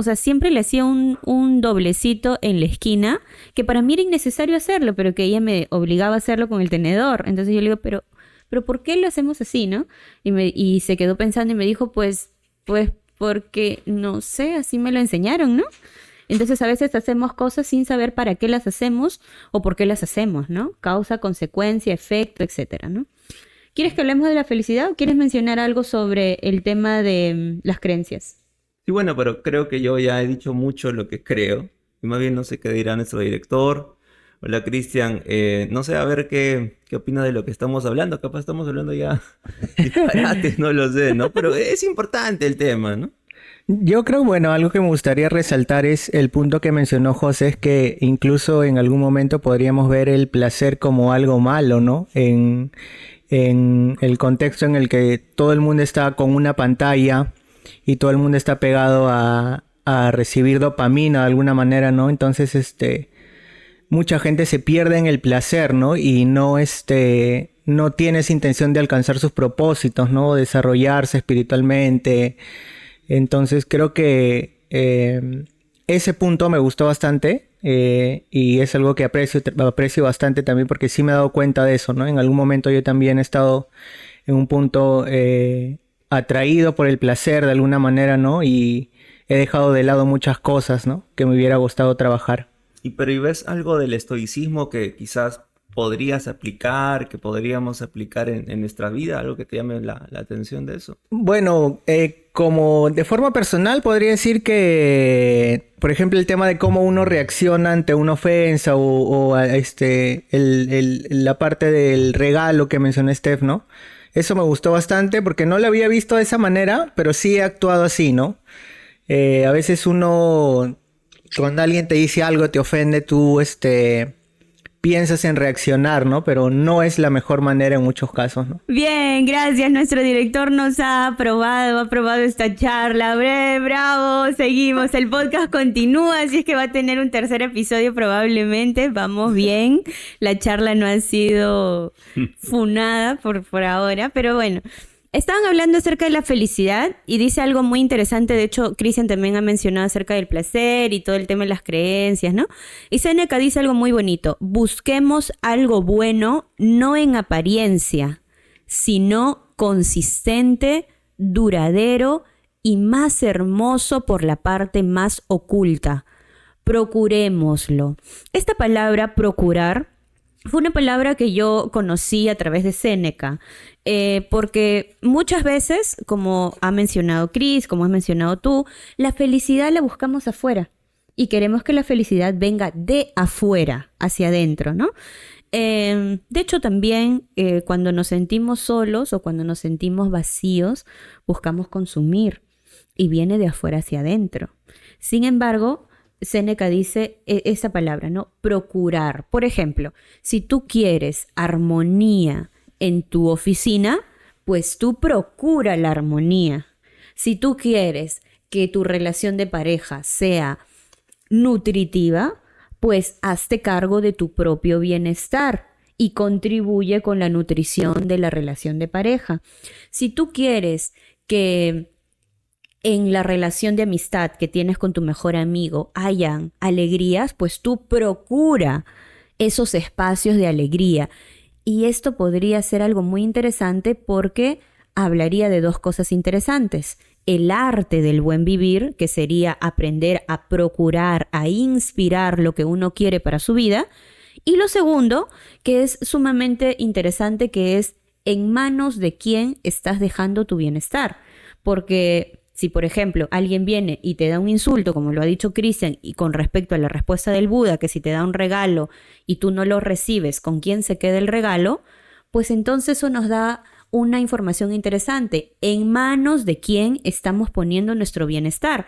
le hacía un doblecito en la esquina, que para mí era innecesario hacerlo, pero que ella me obligaba a hacerlo con el tenedor. Entonces yo le digo, pero ¿por qué lo hacemos así, no? Y se quedó pensando y me dijo, pues porque, no sé, así me lo enseñaron, ¿no? Entonces a veces hacemos cosas sin saber para qué las hacemos o por qué las hacemos, ¿no? Causa, consecuencia, efecto, etcétera, ¿no? ¿Quieres que hablemos de la felicidad o quieres mencionar algo sobre el tema de las creencias? Sí, bueno, pero creo que yo ya he dicho mucho lo que creo. Y más bien no sé qué dirá nuestro director. Hola, Cristian. No sé, a ver qué opina de lo que estamos hablando. Capaz estamos hablando ya disparates, no lo sé, ¿no? Pero es importante el tema, ¿no? Yo creo, bueno, algo que me gustaría resaltar es el punto que mencionó José, es que incluso en algún momento podríamos ver el placer como algo malo, ¿no? En el contexto en el que todo el mundo está con una pantalla y todo el mundo está pegado a recibir dopamina de alguna manera, ¿no? Entonces, mucha gente se pierde en el placer, ¿no? Y no tiene esa intención de alcanzar sus propósitos, ¿no? Desarrollarse espiritualmente. Entonces creo que ese punto me gustó bastante y es algo que aprecio bastante también porque sí me he dado cuenta de eso, ¿no? En algún momento yo también he estado en un punto atraído por el placer de alguna manera, ¿no? Y he dejado de lado muchas cosas, ¿no? Que me hubiera gustado trabajar. ¿Y ves algo del estoicismo que quizás podrías aplicar, que podríamos aplicar en nuestra vida? ¿Algo que te llame la atención de eso? Bueno, como de forma personal podría decir que, por ejemplo, el tema de cómo uno reacciona ante una ofensa o la parte del regalo que mencionó Steph, ¿no? Eso me gustó bastante porque no lo había visto de esa manera, pero sí he actuado así, ¿no? A veces uno, cuando alguien te dice algo, te ofende, tú piensas en reaccionar, ¿no? Pero no es la mejor manera en muchos casos, ¿no? Bien, gracias. Nuestro director nos ha aprobado esta charla. Bravo, seguimos. El podcast continúa, así es que va a tener un tercer episodio probablemente. Vamos bien. La charla no ha sido funada por ahora, pero bueno. Estaban hablando acerca de la felicidad y dice algo muy interesante. De hecho, Cristian también ha mencionado acerca del placer y todo el tema de las creencias, ¿no? Y Séneca dice algo muy bonito. Busquemos algo bueno, no en apariencia, sino consistente, duradero y más hermoso por la parte más oculta. Procurémoslo. Esta palabra, procurar, fue una palabra que yo conocí a través de Séneca, porque muchas veces, como ha mencionado Chris, como has mencionado tú, la felicidad la buscamos afuera y queremos que la felicidad venga de afuera hacia adentro, ¿no? De hecho, también cuando nos sentimos solos o cuando nos sentimos vacíos, buscamos consumir y viene de afuera hacia adentro. Sin embargo, Séneca dice esa palabra, ¿no? Procurar. Por ejemplo, si tú quieres armonía en tu oficina, pues tú procura la armonía. Si tú quieres que tu relación de pareja sea nutritiva, pues hazte cargo de tu propio bienestar y contribuye con la nutrición de la relación de pareja. Si tú quieres que en la relación de amistad que tienes con tu mejor amigo hayan alegrías, pues tú procura esos espacios de alegría. Y esto podría ser algo muy interesante porque hablaría de dos cosas interesantes. El arte del buen vivir, que sería aprender a procurar, a inspirar lo que uno quiere para su vida. Y lo segundo, que es sumamente interesante, que es en manos de quién estás dejando tu bienestar. Porque si, por ejemplo, alguien viene y te da un insulto, como lo ha dicho Cristian, y con respecto a la respuesta del Buda, que si te da un regalo y tú no lo recibes, ¿con quién se queda el regalo? Pues entonces eso nos da una información interesante. ¿En manos de quién estamos poniendo nuestro bienestar?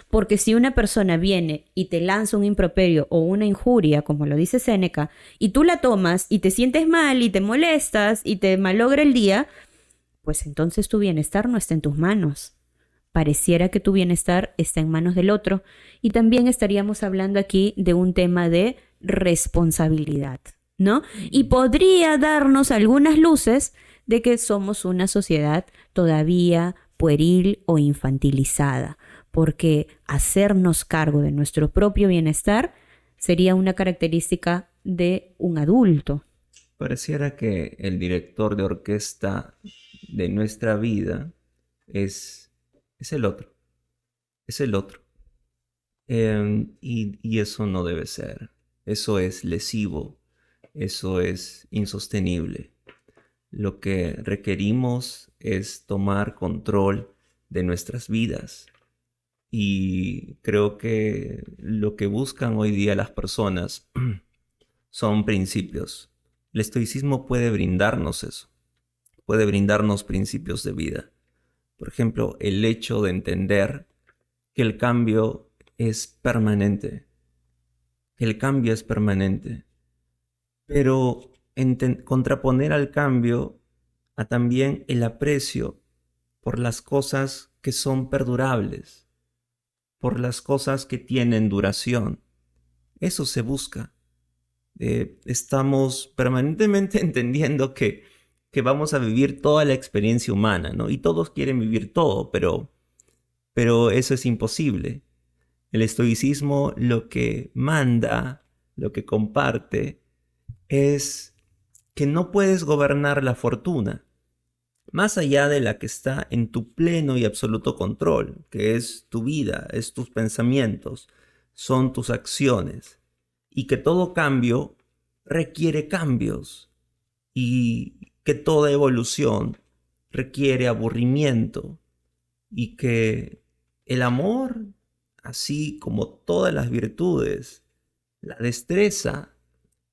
Porque si una persona viene y te lanza un improperio o una injuria, como lo dice Séneca, y tú la tomas y te sientes mal y te molestas y te malogra el día, pues entonces tu bienestar no está en tus manos. Pareciera que tu bienestar está en manos del otro. Y también estaríamos hablando aquí de un tema de responsabilidad, ¿no? Y podría darnos algunas luces de que somos una sociedad todavía pueril o infantilizada, porque hacernos cargo de nuestro propio bienestar sería una característica de un adulto. Pareciera que el director de orquesta de nuestra vida es el otro. Es el otro. Y eso no debe ser. Eso es lesivo. Eso es insostenible. Lo que requerimos es tomar control de nuestras vidas. Y creo que lo que buscan hoy día las personas son principios. El estoicismo puede brindarnos eso. Puede brindarnos principios de vida. Por ejemplo, el hecho de entender que el cambio es permanente. Que el cambio es permanente. Pero contraponer al cambio a también el aprecio por las cosas que son perdurables, por las cosas que tienen duración. Eso se busca. Estamos permanentemente entendiendo que vamos a vivir toda la experiencia humana, ¿no? Y todos quieren vivir todo, pero eso es imposible. El estoicismo lo que manda, lo que comparte, es que no puedes gobernar la fortuna, más allá de la que está en tu pleno y absoluto control, que es tu vida, es tus pensamientos, son tus acciones, y que todo cambio requiere cambios, y que toda evolución requiere aburrimiento, y que el amor, así como todas las virtudes, la destreza,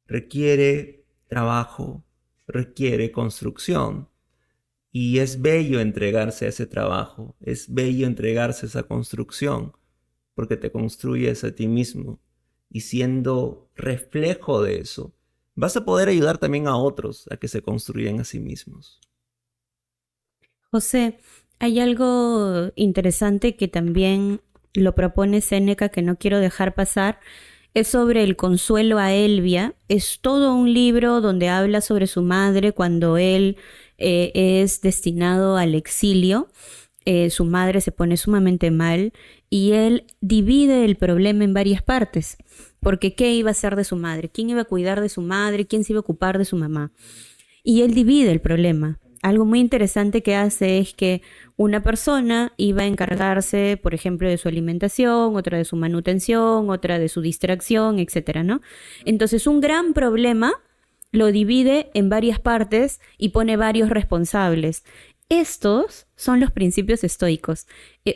requiere trabajo, requiere construcción. Y es bello entregarse a ese trabajo, es bello entregarse a esa construcción, porque te construyes a ti mismo. Y siendo reflejo de eso, vas a poder ayudar también a otros a que se construyan a sí mismos. José, hay algo interesante que también lo propone Séneca que no quiero dejar pasar. Es sobre el consuelo a Elvia. Es todo un libro donde habla sobre su madre cuando él es destinado al exilio. Su madre se pone sumamente mal y él divide el problema en varias partes. Porque ¿qué iba a hacer de su madre? ¿Quién iba a cuidar de su madre? ¿Quién se iba a ocupar de su mamá? Y él divide el problema. Algo muy interesante que hace es que una persona iba a encargarse, por ejemplo, de su alimentación, otra de su manutención, otra de su distracción, etcétera, ¿no? Entonces, un gran problema lo divide en varias partes y pone varios responsables. Estos son los principios estoicos.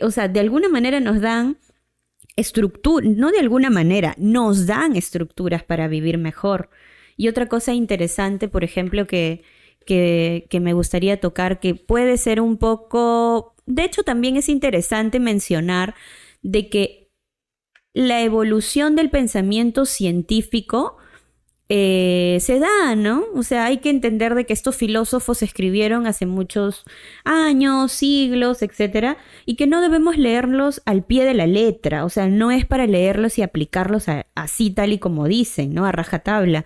O sea, de alguna manera nos dan estructura, no de alguna manera, nos dan estructuras para vivir mejor. Y otra cosa interesante, por ejemplo, que me gustaría tocar, que puede ser un poco... De hecho, también es interesante mencionar de que la evolución del pensamiento científico se da, ¿no? O sea, hay que entender de que estos filósofos escribieron hace muchos años, siglos, etcétera, y que no debemos leerlos al pie de la letra. O sea, no es para leerlos y aplicarlos así tal y como dicen, ¿no? A rajatabla.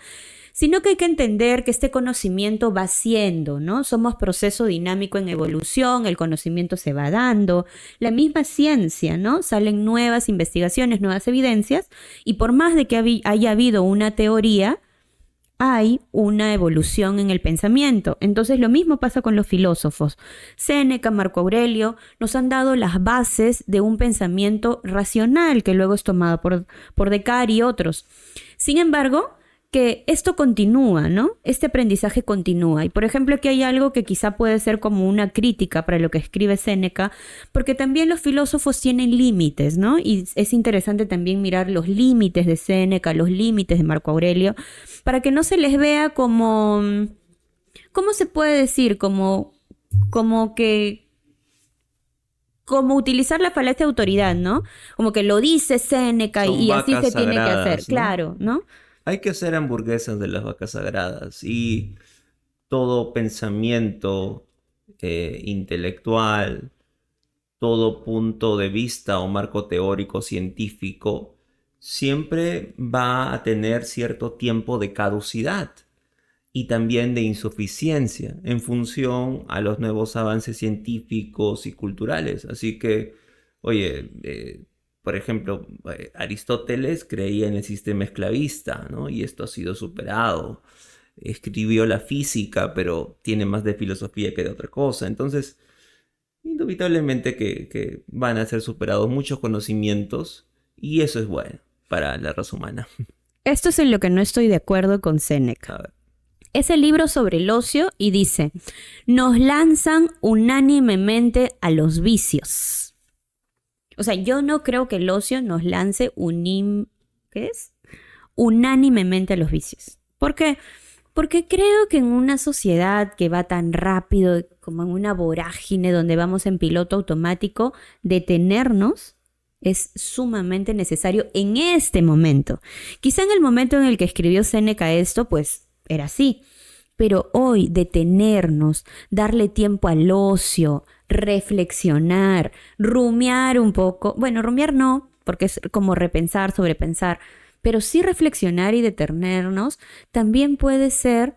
Sino que hay que entender que este conocimiento va siendo, ¿no? Somos proceso dinámico en evolución, el conocimiento se va dando, la misma ciencia, ¿no? Salen nuevas investigaciones, nuevas evidencias, y por más de que haya habido una teoría, hay una evolución en el pensamiento. Entonces lo mismo pasa con los filósofos. Séneca, Marco Aurelio nos han dado las bases de un pensamiento racional que luego es tomado por Descartes y otros. Sin embargo, que esto continúa, ¿no? Este aprendizaje continúa. Y por ejemplo, aquí hay algo que quizá puede ser como una crítica para lo que escribe Séneca, porque también los filósofos tienen límites, ¿no? Y es interesante también mirar los límites de Séneca, los límites de Marco Aurelio, para que no se les vea como, ¿cómo se puede decir? Como utilizar la falacia de autoridad, ¿no? Como que lo dice Séneca y así se tiene que hacer, ¿no? Claro, ¿no? Hay que hacer hamburguesas de las vacas sagradas y todo pensamiento intelectual, todo punto de vista o marco teórico científico siempre va a tener cierto tiempo de caducidad y también de insuficiencia en función a los nuevos avances científicos y culturales. Así que, oye, por ejemplo, Aristóteles creía en el sistema esclavista, ¿no? Y esto ha sido superado. Escribió la física, pero tiene más de filosofía que de otra cosa. Entonces, indubitablemente que van a ser superados muchos conocimientos y eso es bueno para la raza humana. Esto es en lo que no estoy de acuerdo con Séneca. A ver. Es el libro sobre el ocio y dice, nos lanzan unánimemente a los vicios. O sea, yo no creo que el ocio nos lance unánimemente a los vicios. ¿Por qué? Porque creo que en una sociedad que va tan rápido, como en una vorágine donde vamos en piloto automático, detenernos es sumamente necesario en este momento. Quizá en el momento en el que escribió Séneca esto, pues era así. Pero hoy detenernos, darle tiempo al ocio, reflexionar, rumiar un poco. Bueno, rumiar no, porque es como repensar, sobrepensar. Pero sí reflexionar y detenernos también puede ser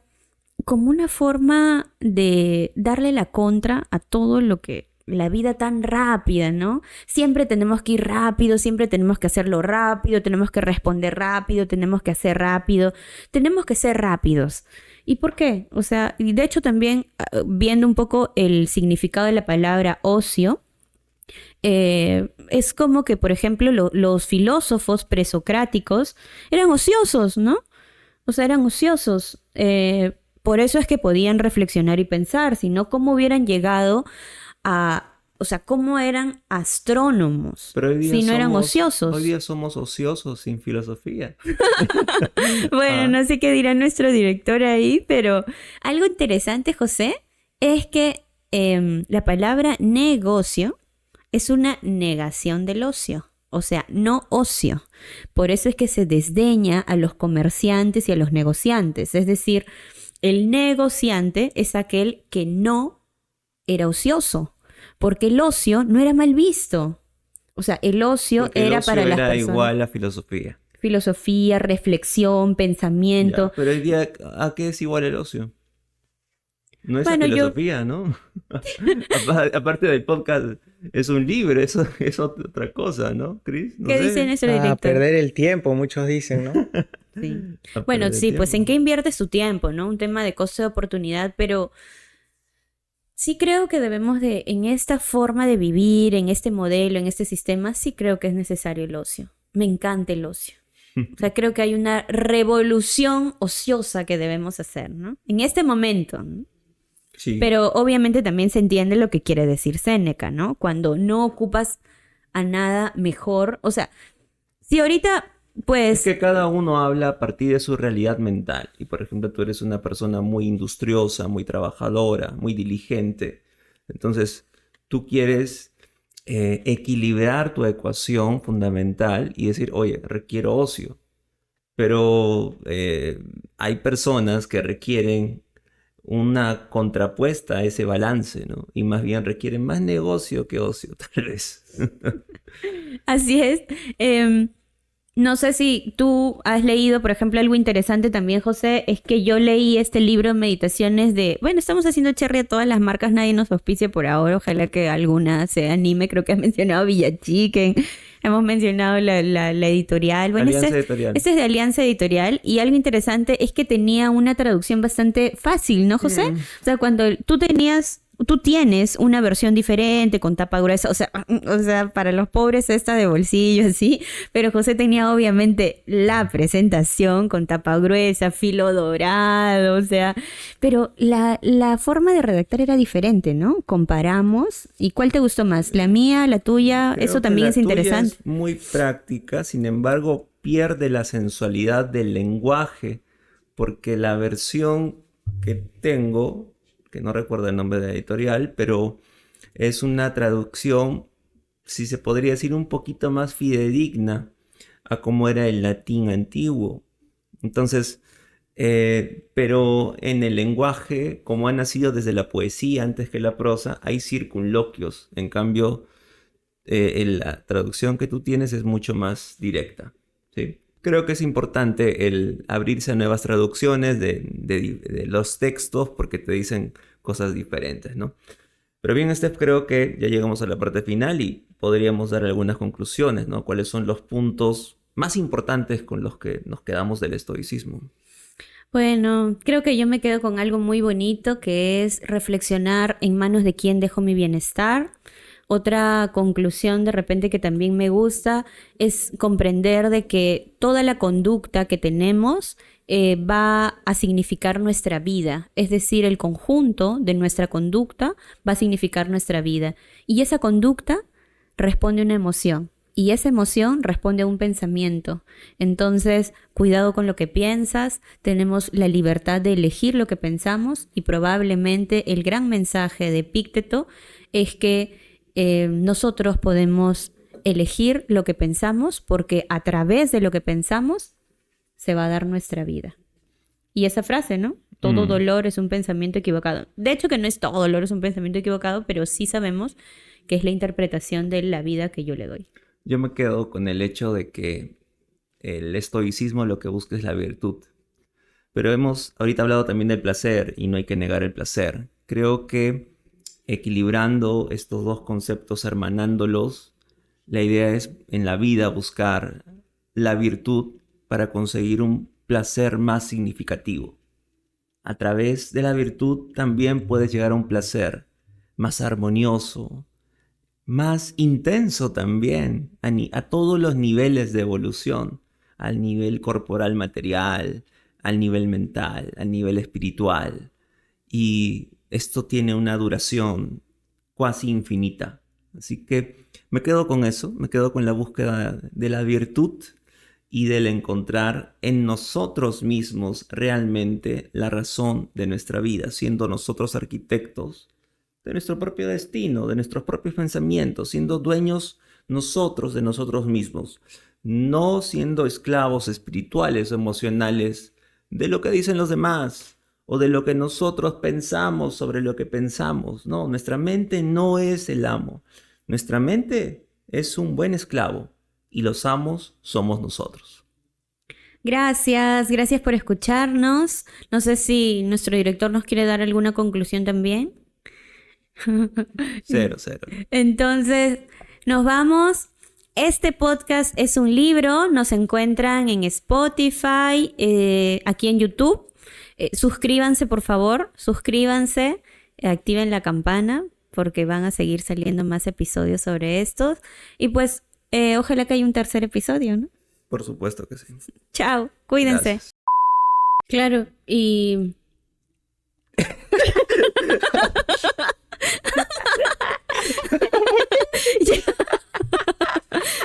como una forma de darle la contra a todo lo que la vida tan rápida, ¿no? Siempre tenemos que ir rápido, siempre tenemos que hacerlo rápido, tenemos que responder rápido, tenemos que hacer rápido, tenemos que ser rápidos. ¿Y por qué? O sea, y de hecho también viendo un poco el significado de la palabra ocio, es como que, por ejemplo, los filósofos presocráticos eran ociosos, ¿no? O sea, eran ociosos. Por eso es que podían reflexionar y pensar, si no, ¿cómo hubieran llegado o sea, cómo eran astrónomos si no eran ociosos? Hoy día somos ociosos sin filosofía. Bueno, no sé qué dirá nuestro director ahí, pero algo interesante, José, es que la palabra negocio es una negación del ocio, o sea, no ocio. Por eso es que se desdeña a los comerciantes y a los negociantes, es decir, el negociante es aquel que no era ocioso. Porque el ocio no era mal visto. O sea, el ocio era para las personas. Era igual a filosofía. Filosofía, reflexión, pensamiento. Ya, pero hoy día, ¿a qué es igual el ocio? No es Bueno, filosofía, ¿no? Aparte del podcast, es un libro, eso es otra cosa, ¿no, Chris? No ¿Qué sé. dice nuestro director? Perder el tiempo, muchos dicen, ¿no? Sí. Bueno, sí, pues ¿en qué inviertes tu tiempo, no? Un tema de costo de oportunidad, pero sí creo que debemos de, en esta forma de vivir, en este modelo, en este sistema, sí creo que es necesario el ocio. Me encanta el ocio. O sea, creo que hay una revolución ociosa que debemos hacer, ¿no? En este momento, ¿no? Sí. Pero obviamente también se entiende lo que quiere decir Séneca, ¿no? Cuando no ocupas a nada mejor. O sea, si ahorita pues... Es que cada uno habla a partir de su realidad mental. Y por ejemplo, tú eres una persona muy industriosa, muy trabajadora, muy diligente. Entonces, tú quieres equilibrar tu ecuación fundamental y decir, oye, requiero ocio. Pero hay personas que requieren una contrapuesta a ese balance, ¿no? Y más bien requieren más negocio que ocio, tal vez. Así es. No sé si tú has leído, por ejemplo, algo interesante también, José, es que yo leí este libro de meditaciones de... Bueno, estamos haciendo cherry a todas las marcas, nadie nos auspicia por ahora, ojalá que alguna se anime. Creo que has mencionado Villachiquen, hemos mencionado la editorial. Bueno, Alianza Editorial. Este es de Alianza Editorial, y algo interesante es que tenía una traducción bastante fácil, ¿no, José? O sea, cuando tú tienes una versión diferente con tapa gruesa, o sea, para los pobres esta de bolsillo, así, pero José tenía obviamente la presentación con tapa gruesa, filo dorado, o sea, pero la forma de redactar era diferente, ¿no? Comparamos, ¿y cuál te gustó más? ¿La mía, la tuya? Creo Eso que también la es interesante. tuya es muy práctica, sin embargo, pierde la sensualidad del lenguaje, porque la versión que tengo, que no recuerdo el nombre de la editorial, pero es una traducción, si se podría decir, un poquito más fidedigna a cómo era el latín antiguo. Entonces, pero en el lenguaje, como ha nacido desde la poesía antes que la prosa, hay circunloquios. En cambio, la traducción que tú tienes es mucho más directa, ¿sí? Creo que es importante el abrirse a nuevas traducciones de los textos porque te dicen cosas diferentes, ¿no? Pero bien, Steph, creo que ya llegamos a la parte final y podríamos dar algunas conclusiones, ¿no? ¿Cuáles son los puntos más importantes con los que nos quedamos del estoicismo? Bueno, creo que yo me quedo con algo muy bonito, que es reflexionar en manos de quién dejo mi bienestar. Otra conclusión de repente que también me gusta es comprender de que toda la conducta que tenemos va a significar nuestra vida. Es decir, el conjunto de nuestra conducta va a significar nuestra vida. Y esa conducta responde a una emoción. Y esa emoción responde a un pensamiento. Entonces, cuidado con lo que piensas. Tenemos la libertad de elegir lo que pensamos. Y probablemente el gran mensaje de Epicteto es que nosotros podemos elegir lo que pensamos, porque a través de lo que pensamos se va a dar nuestra vida. Y esa frase, ¿no? Todo dolor es un pensamiento equivocado. De hecho, que no es todo dolor es un pensamiento equivocado, pero sí sabemos que es la interpretación de la vida que yo le doy. Yo me quedo con el hecho de que el estoicismo lo que busca es la virtud. Pero hemos ahorita hablado también del placer y no hay que negar el placer. Creo que equilibrando estos dos conceptos, hermanándolos, la idea es en la vida buscar la virtud para conseguir un placer más significativo. A través de la virtud también puedes llegar a un placer más armonioso, más intenso también, a todos los niveles de evolución, al nivel corporal material, al nivel mental, al nivel espiritual. Y esto tiene una duración casi infinita. Así que me quedo con eso, me quedo con la búsqueda de la virtud y del encontrar en nosotros mismos realmente la razón de nuestra vida, siendo nosotros arquitectos de nuestro propio destino, de nuestros propios pensamientos, siendo dueños nosotros de nosotros mismos, no siendo esclavos espirituales o emocionales de lo que dicen los demás, o de lo que nosotros pensamos sobre lo que pensamos. No, nuestra mente no es el amo. Nuestra mente es un buen esclavo y los amos somos nosotros. Gracias por escucharnos. No sé si nuestro director nos quiere dar alguna conclusión también. Cero. Entonces, nos vamos. Este podcast es un libro. Nos encuentran en Spotify, aquí en YouTube. Suscríbanse, por favor, activen la campana porque van a seguir saliendo más episodios sobre estos. Y pues, ojalá que haya un tercer episodio, ¿no? Por supuesto que sí. Chao, cuídense. Gracias. Claro, y...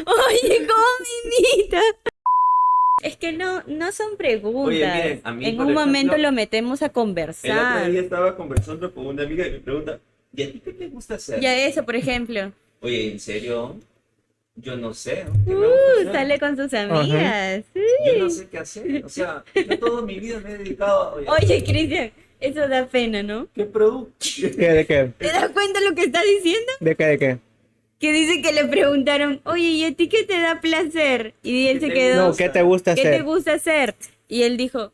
Oye, ¿cómo, minita? no son preguntas. Oye, miren, a mí, en por un momento ejemplo, lo metemos a el otro conversar. día estaba conversando con una amiga y me pregunta, ¿y a ti qué te gusta hacer? Ya eso, por ejemplo. Oye, ¿en serio? Yo no sé. ¿Qué me gusta hacer? Sale con sus amigas. Sí. Yo no sé qué hacer. O sea, yo toda mi vida me he dedicado a... Oye, Cristian, eso da pena, ¿no? ¿Qué producto? ¿De qué? ¿Te das cuenta lo que está diciendo? ¿De qué? ¿De qué? Que dice que le preguntaron, oye, ¿y a ti qué te da placer? Y él ¿Qué se te quedó, No, ¿qué te gusta ¿qué te hacer? gusta hacer? Y él dijo,